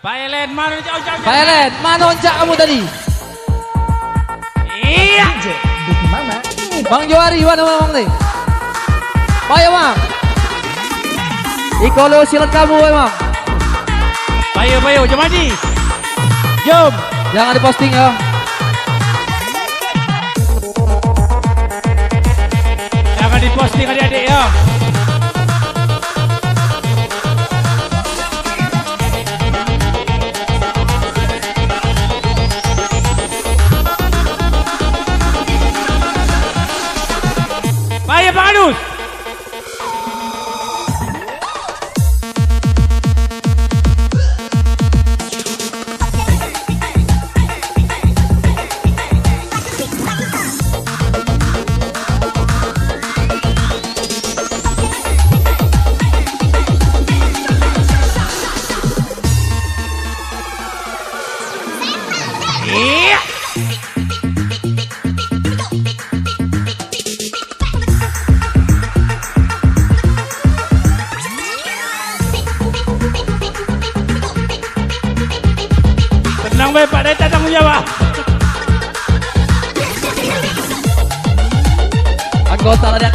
Pak Elen, mana jauh-jauh? Pak Elen, mana oncak kamu tadi? Iya. Big Mama ini Bang Johari, mana bang nih? Bayo bang. Ikolo silat kamu bang. Bayo, jom mandi. Jom. Jangan diposting ya. Jangan diposting adik-adik ya. Bayo Pak Adus. Iya. Tenang baik Pak, dia tak tanggung jawab. Anggota ada.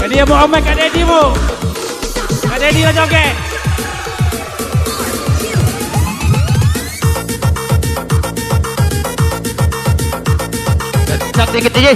Dia mau omek Kak Dedi mu. Kak Dedi lah joget. Cak dikit aja.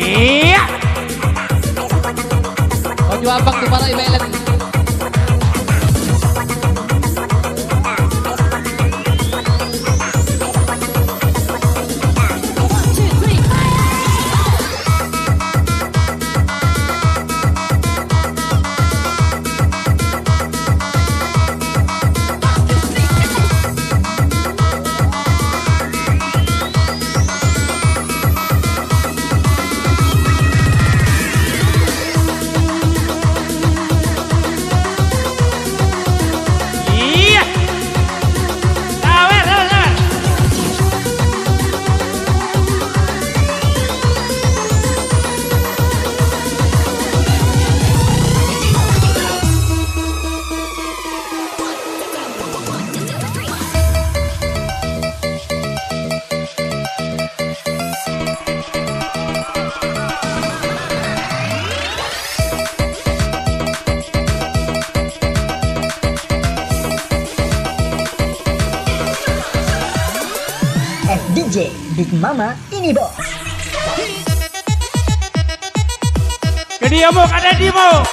Iya. Baju abang tuh para Ibelet. Iya. Sabar. FDJ Big Mama ini bos. Ke dia mu, Kak Dedi mu.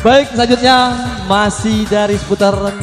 Baik, selanjutnya masih dari seputaran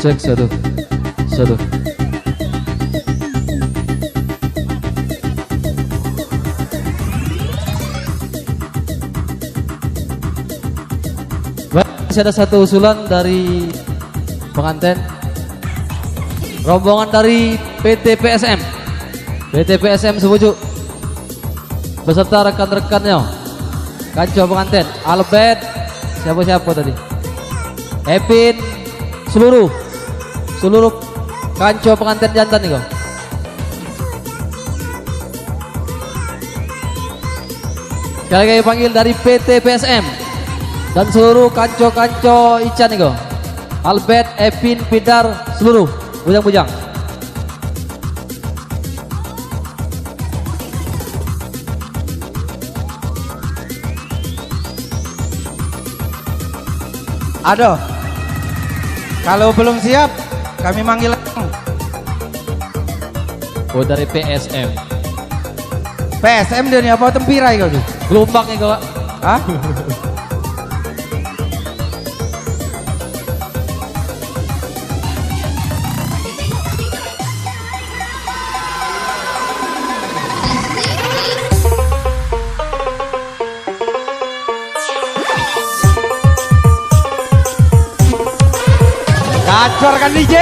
Cek satu. Satu. Baik, masih ada satu usulan dari pengantin. Rombongan dari PT PSM. PT PSM setuju. Beserta rekan-rekannya. Kanco pengantin, Albert, siapa tadi? Epin, seluruh kanco pengantin jantan nih kok. Sekali lagi panggil dari PT PSM dan seluruh kanco-kanco Ican nih kok. Albert, Epin, Pindar, seluruh bujang-bujang. Aduh, kalau belum siap, kami manggil. Oh dari PSM. PSM dia nih apa tempirai kau tuh? Gelombang nih kok. Hah? Gacor kan DJ.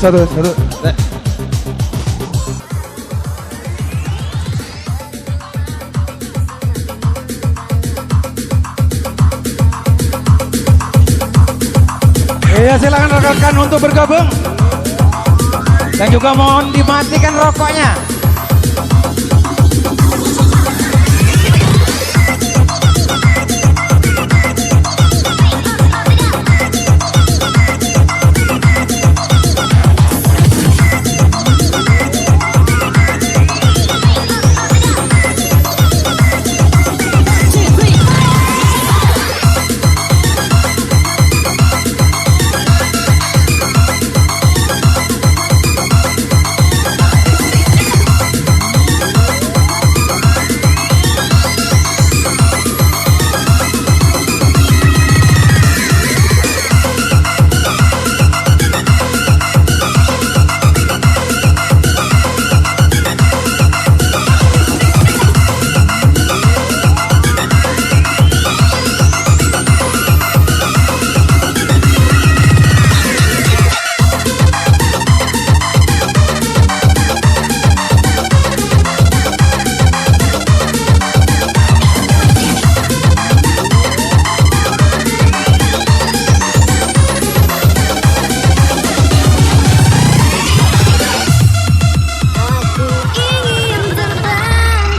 Satu. Iya, silakan rekan-rekan untuk bergabung. Dan juga mohon dimatikan rokoknya.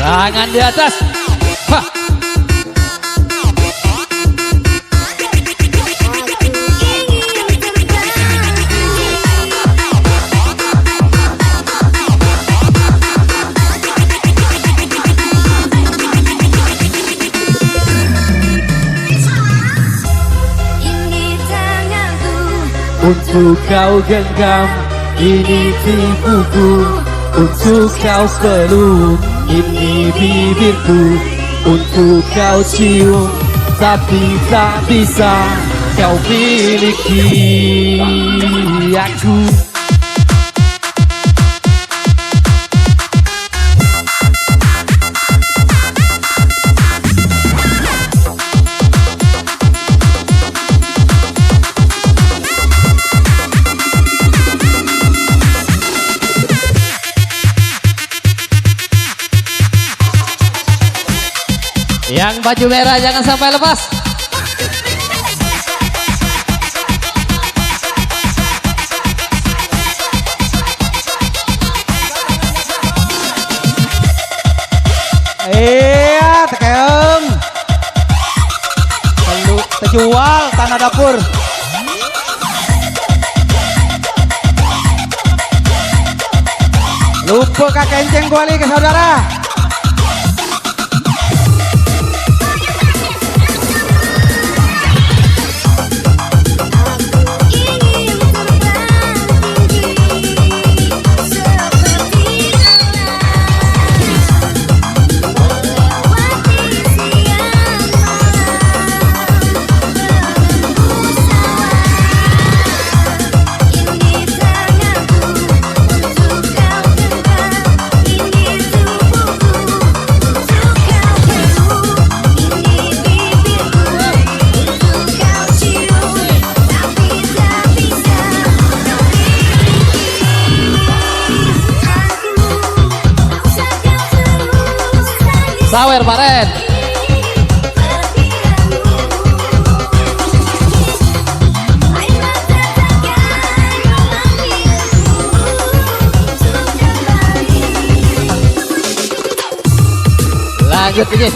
Tangan di atas. Hah. Untuk kau genggam, ini tipuku. Untuk kau peluk, ini bibirku. Untuk kau cium, tapi tak bisa kau miliki aku. Yang baju merah jangan sampai lepas. Iya, tekeung. Perlu terjual tanah dapur. Lupa kak kenceng kuali ke saudara. Sawer Paren. Lanjut ini.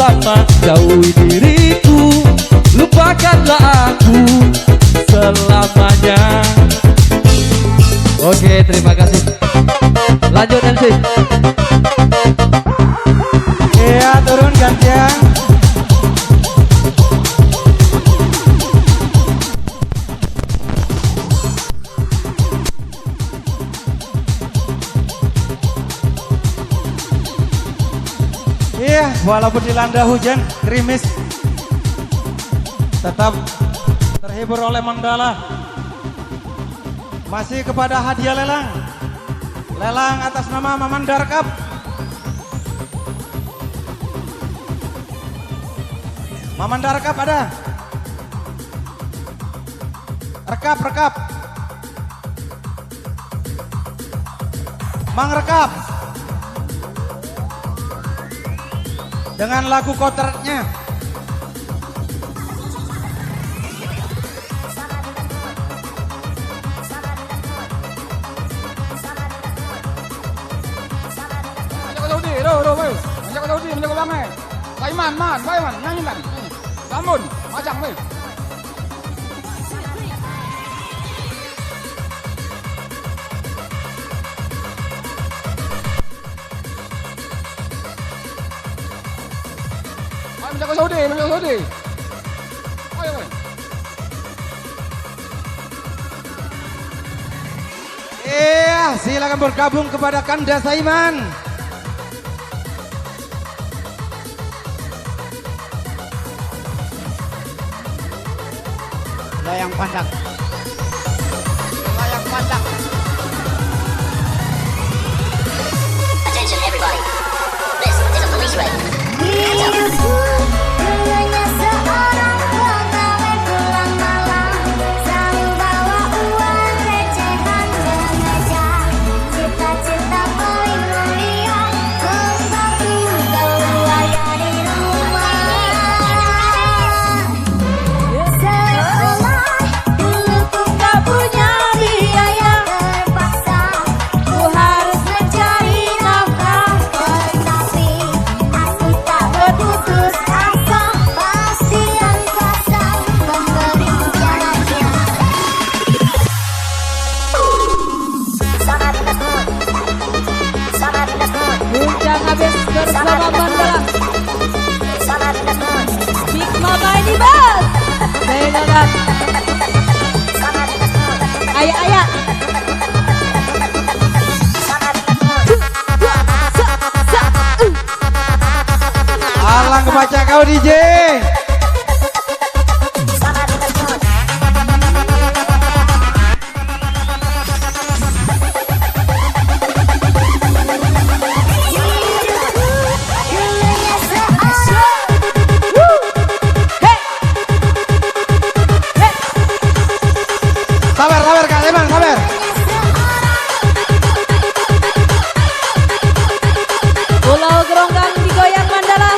lama jauhi diriku, lupakanlah aku selamanya. Oke, terima kasih. Lanjut MC. Iya, turun gantian. Iya, walaupun dilanda hujan, gerimis, tetap terhibur oleh Mandala. Masih kepada hadiah lelang. Lelang atas nama Mamandar Cup. Mamandar Cup ada. Rekap. Mang rekap. Dengan lagu kotornya. Baiman, nyanyi kan? Bangun, majang weh. Menjaga Saudi. Ayo, weh. Iya, silakan bergabung kepada Kanda Saiman. Layang pandang. Attention everybody. This is a police raid. Hidupku hanya seorang pegawai pulang malam, selalu bawa uang recehan sengaja. Cita-cita paling mulia membawaku keluar dari rumah. Seolah dulu ku tak punya biaya, terpaksa ku harus mencari nafkah. Tetapi aku tak berputus asa, pasti yang kuasa memberiku jalannya. Puncak habis bersama Mandala. Big Mama ini bang. Dengarkan. Ayah. Alang kebaca kau DJ. Sabar Kak Saiman, sabar. Pulau Geronggang digoyang Mandala.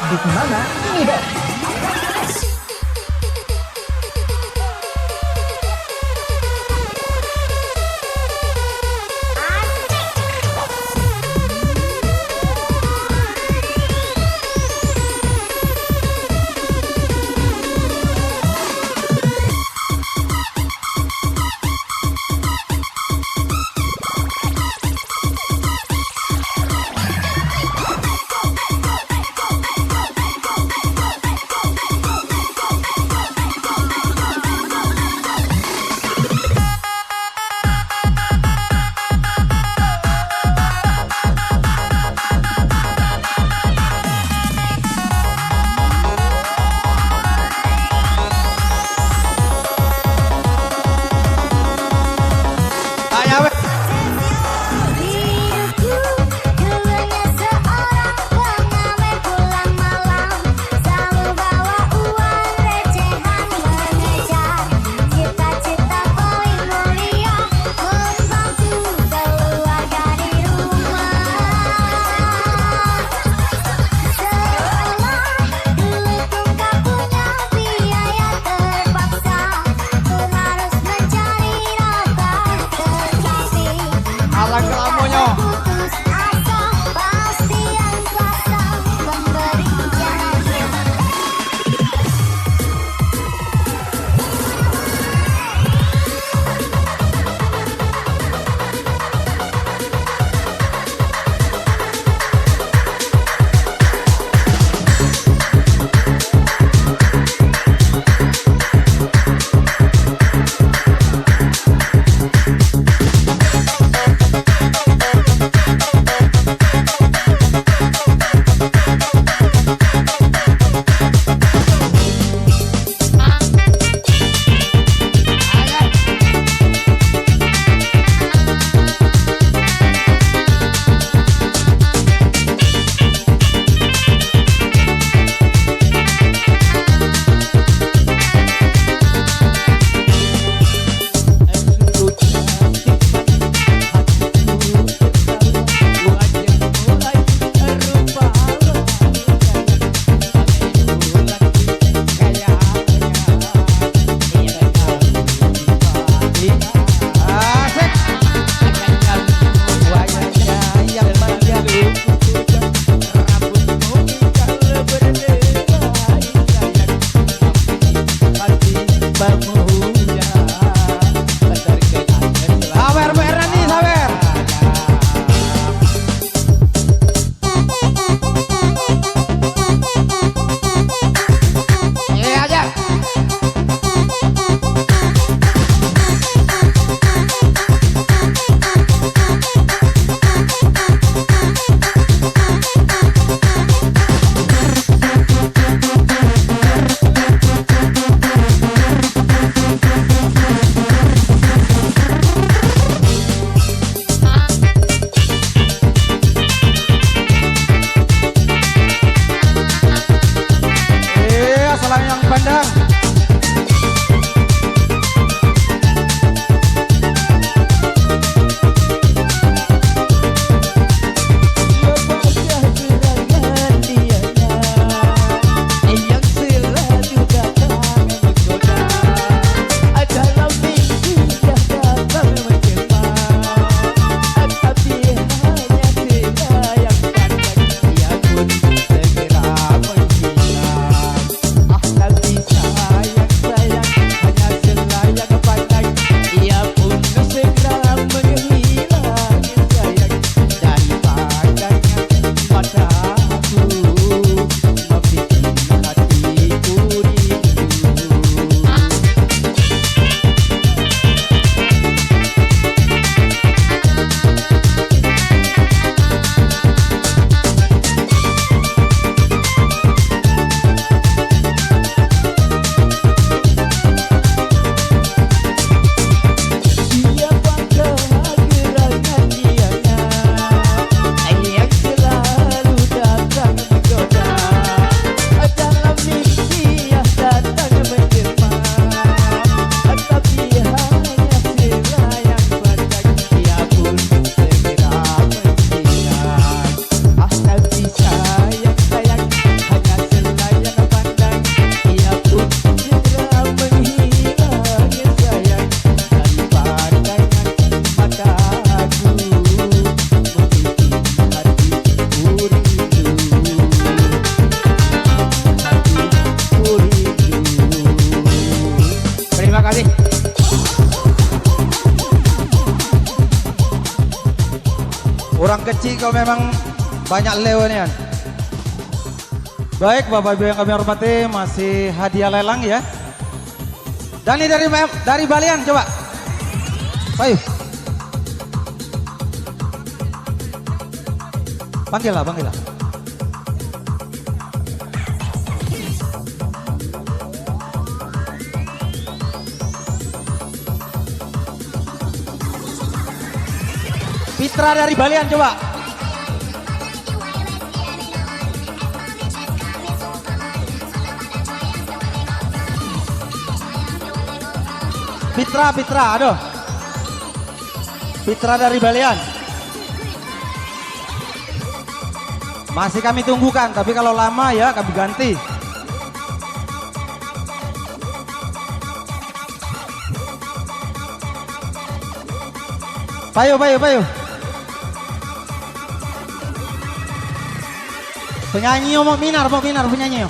Big Mama ini dong. kecil kau memang banyak lewatnya. Baik Bapak Ibu yang kami hormati, masih hadiah lelang ya. Dan ini dari Balian coba. Ayo. Panggillah. Fitra dari Balian coba. Fitra, aduh. Fitra dari Balian. Masih kami tunggukan, tapi kalau lama ya kami ganti. Payo. Penyanyi mau minar penyanyi.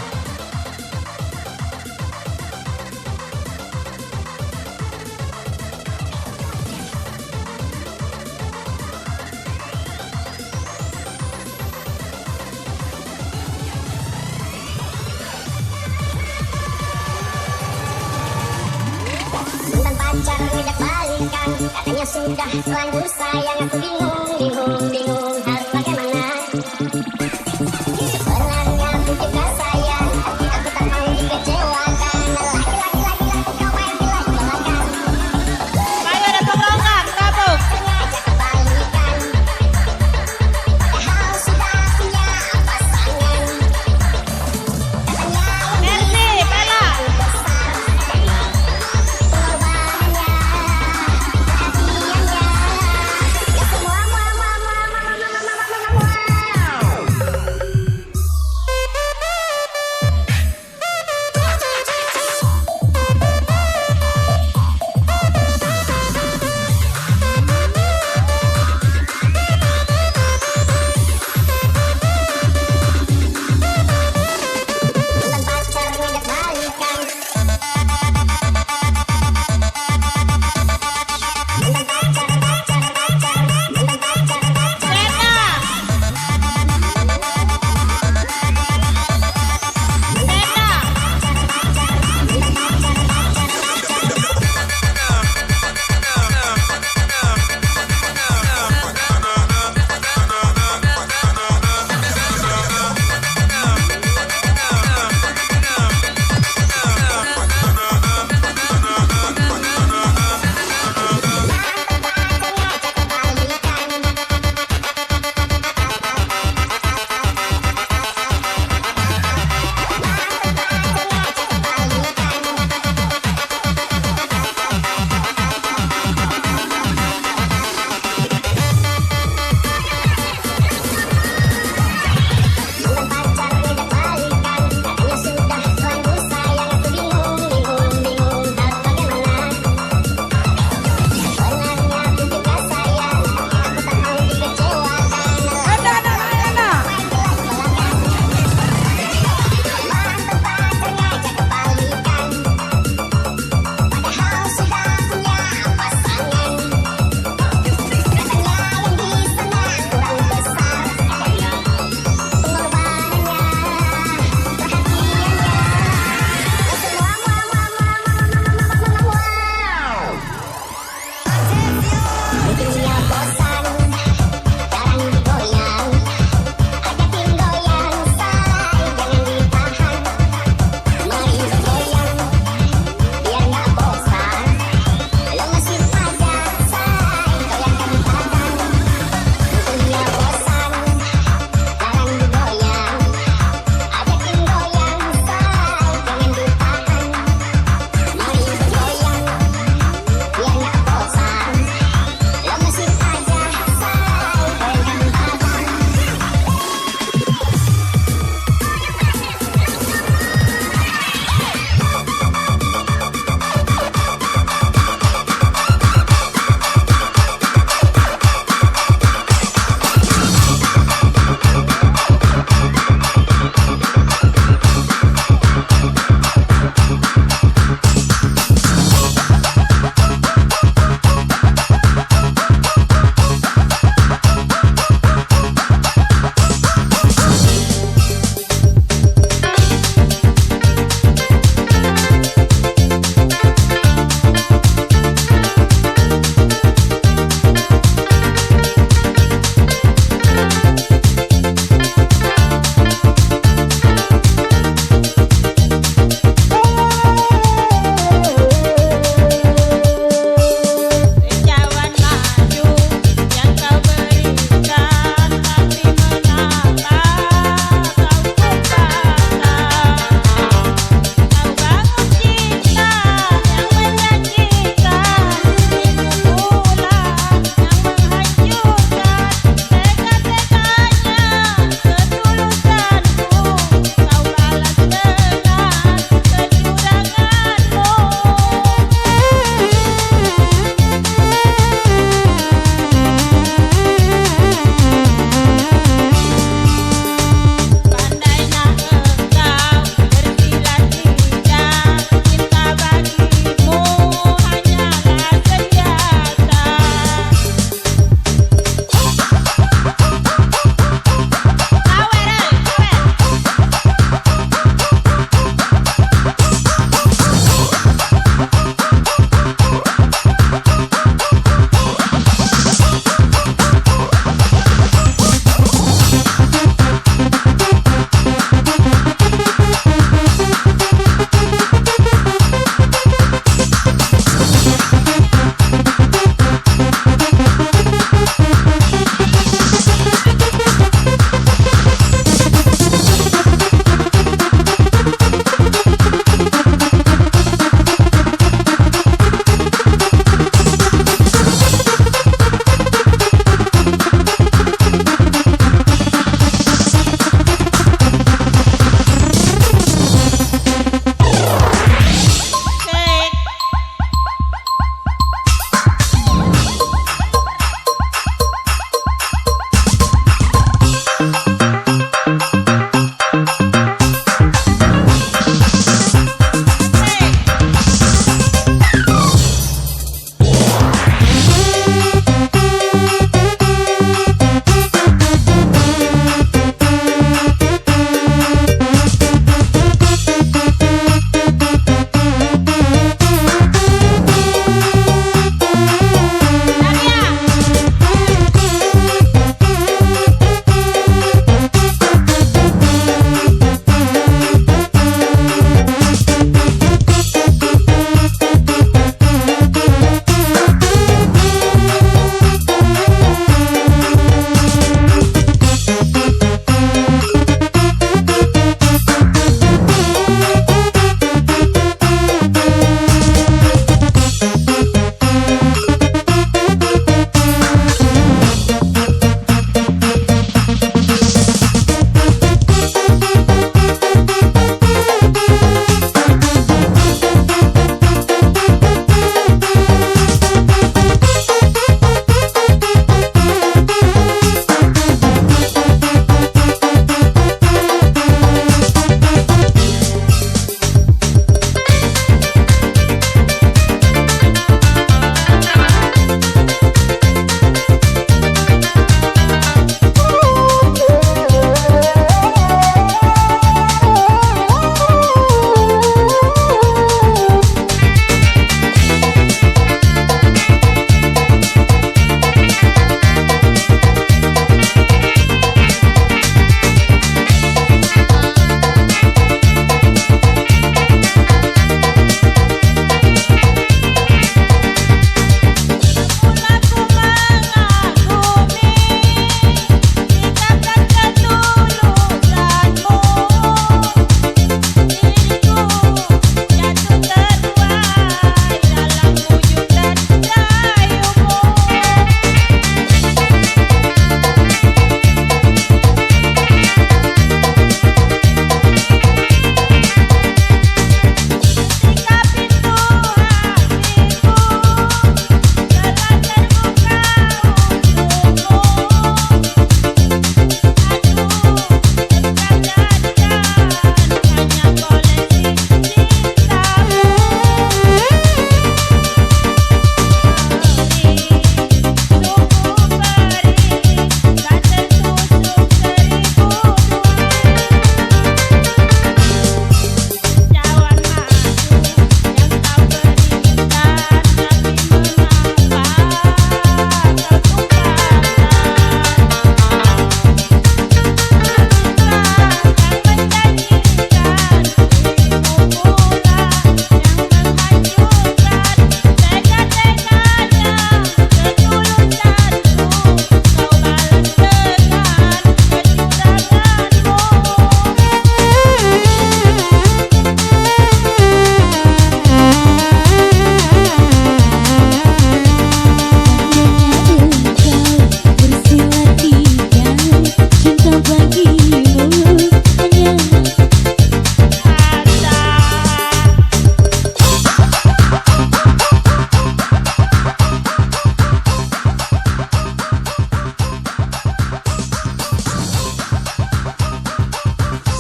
Mantan pacar tidak balikan, katanya sudah terlanjur sayang. Aku bingung harus bagaimana. Sebenarnya aku juga sayang, tapi aku tak mau dikecewakan. Lagi kau main belak-belakan. Ayo ada pengelongkan, gabung. Sengaja kebalikan, padahal sudah punya pasangan. Katanya Mercy, Bella. pengorbanannya, perhatiannya, ya semua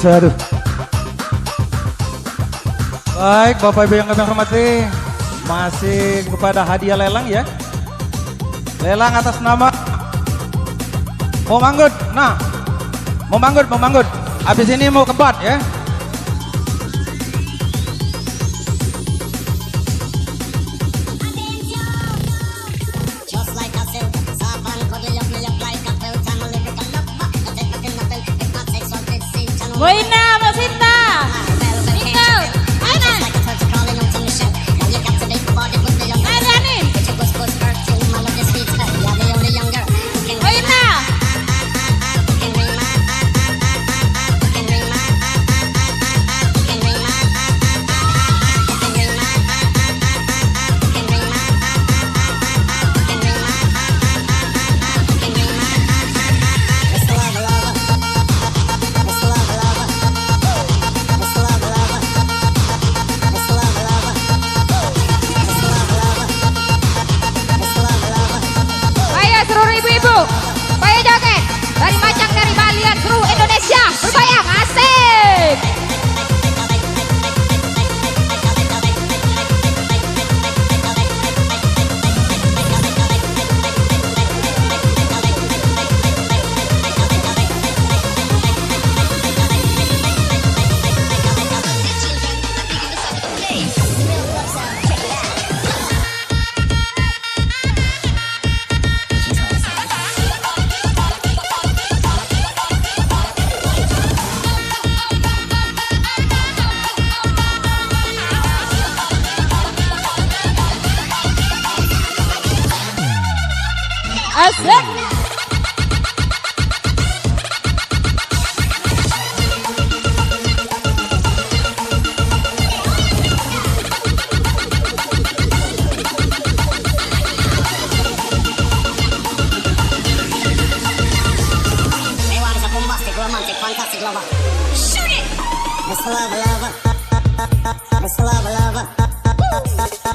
Aduh. Baik, Bapak Ibu yang kami hormati, masih kepada hadiah lelang ya. Lelang atas nama mau manggut. Nah, mau manggut. Habis ini mau kebat ya. Just like a silk, soft and cuddly, love me up like a quilt. I'm a lyrical lover, I take nothing, nothing. If not sex or it's sin, channel. Moina, Mosinta. Tinggal. Ana. Like a turtle crawling onto my shelf. Now you captivate my body, put me on the Ana nih. With your push, perfume, I love your sweet smell. You're the only young girl who can ring Moina. who can ring my, who can ring my, who can ring my, who can ring my, who can ring my, who can ring my, who can ring my. Mr. Lover, lover, Mr. Lover, lover, Mr. Lover, lover, Mr. Lover, lover, Mr. Lover, lover, Mr. Lover, lover. Ayo seluruh ibu-ibu. Ayo joget. Dari Macang, dari Balian, seluruh Indonesia. Berbayang, asik. Asik. They want is a bombastic, romantic, fantastic lover. Shoot it! Mr. Lover, lover. Mr. Lover, lover.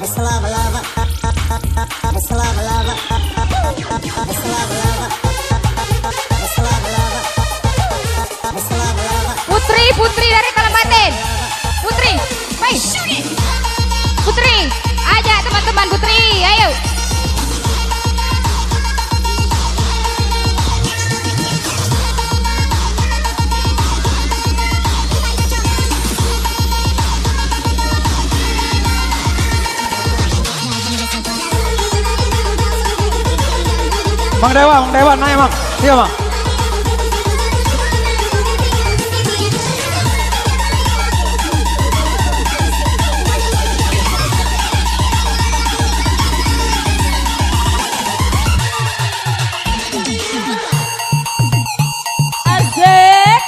Mr. Lover, lover. Mr. Lover, lover. Mr. Lover, lover. Mr. Lover, lover. Mr. Lover, lover. Putri dari Kalabatin. Putri, baik. Putri, ajak teman-teman Putri, ayo. Bang Dewa naik Bang. Iya Bang. Asik.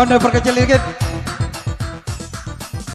soundnya perkecil dikit.